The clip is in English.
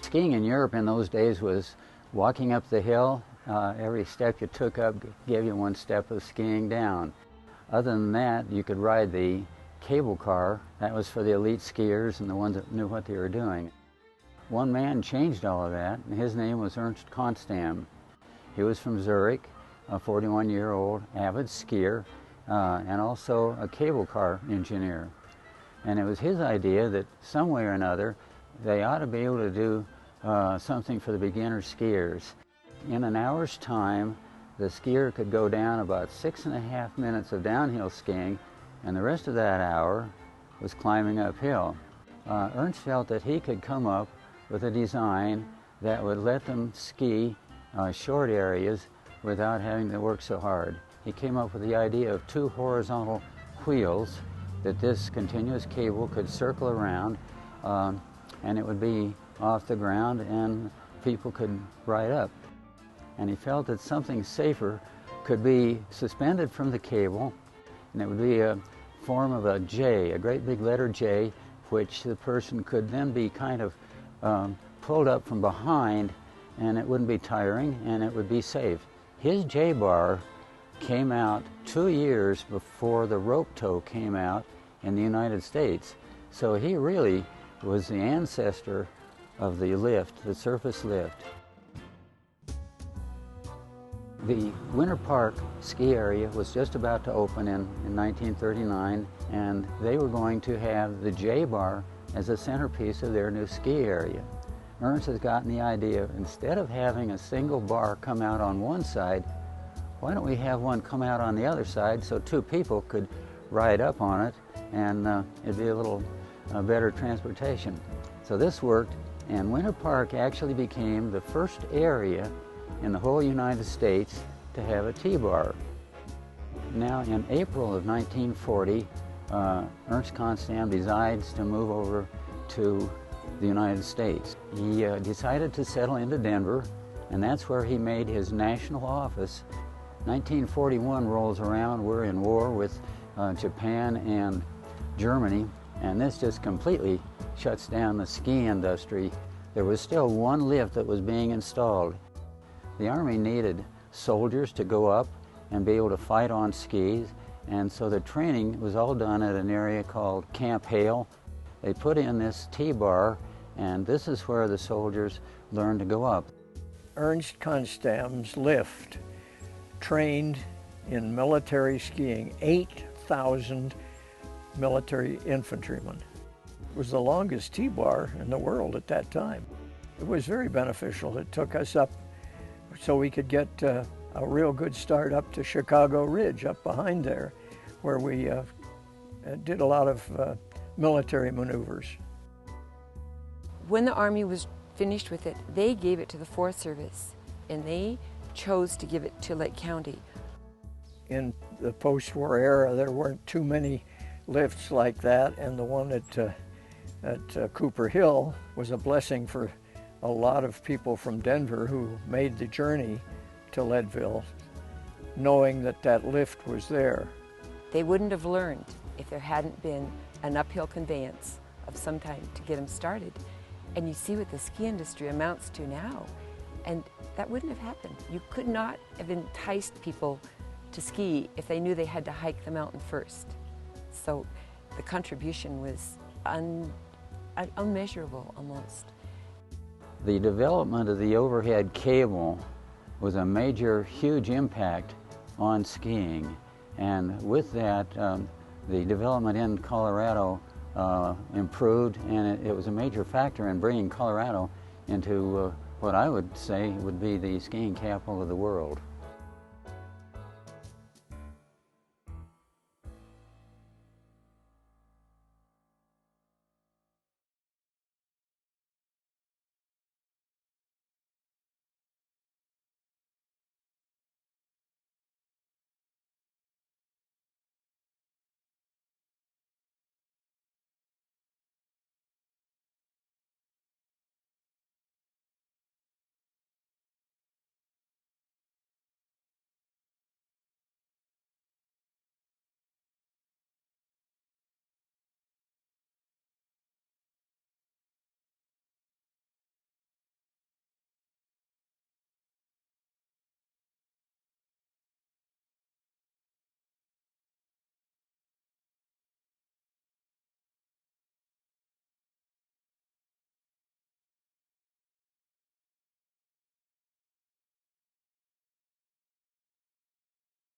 Skiing in Europe in those days was walking up the hill. Every step you took up gave you one step of skiing down. Other than that, you could ride the cable car. That was for the elite skiers and the ones that knew what they were doing. One man changed all of that, and his name was Ernst Constam. He was from Zurich, a 41-year-old avid skier, and also a cable car engineer. And it was his idea that some way or another, they ought to be able to do something for the beginner skiers. In an hour's time, the skier could go down about 6.5 minutes of downhill skiing, and the rest of that hour was climbing uphill. Ernst felt that he could come up with a design that would let them ski short areas without having to work so hard. He came up with the idea of 2 horizontal wheels that this continuous cable could circle around, and it would be off the ground and people could ride up. And he felt that something safer could be suspended from the cable, and it would be a form of a J, a great big letter J, which the person could then be kind of pulled up from behind, and it wouldn't be tiring and it would be safe. His J-bar came out 2 years before the rope tow came out in the United States. So he really was the ancestor of the lift, the surface lift. The Winter Park ski area was just about to open in 1939, and they were going to have the J-bar as a centerpiece of their new ski area. Ernst has gotten the idea, instead of having a single bar come out on one side, why don't we have one come out on the other side so 2 people could ride up on it, and it'd be a little better transportation. So this worked, and Winter Park actually became the first area in the whole United States to have a T-bar. Now in April of 1940, Ernst Constam decides to move over to the United States. He decided to settle into Denver, and that's where he made his national office. 1941 rolls around, we're in war with Japan and Germany, and this just completely shuts down the ski industry. There was still one lift that was being installed. The Army needed soldiers to go up and be able to fight on skis, and so the training was all done at an area called Camp Hale. They put in this T-bar, and this is where the soldiers learned to go up. Ernst Constam's lift trained in military skiing 8,000 military infantrymen. It was the longest T-bar in the world at that time. It was very beneficial. It took us up so we could get a real good start up to Chicago Ridge, up behind there, where we did a lot of military maneuvers. When the Army was finished with it, they gave it to the Forest Service, and they chose to give it to Lake County. In the post-war era, there weren't too many lifts like that, and the one at Cooper Hill was a blessing for a lot of people from Denver who made the journey to Leadville, knowing that that lift was there. They wouldn't have learned if there hadn't been an uphill conveyance of some kind to get them started. And you see what the ski industry amounts to now, and that wouldn't have happened. You could not have enticed people to ski if they knew they had to hike the mountain first. So the contribution was unmeasurable almost. The development of the overhead cable was a major, huge impact on skiing. And with that, the development in Colorado improved, and it was a major factor in bringing Colorado into what I would say would be the skiing capital of the world.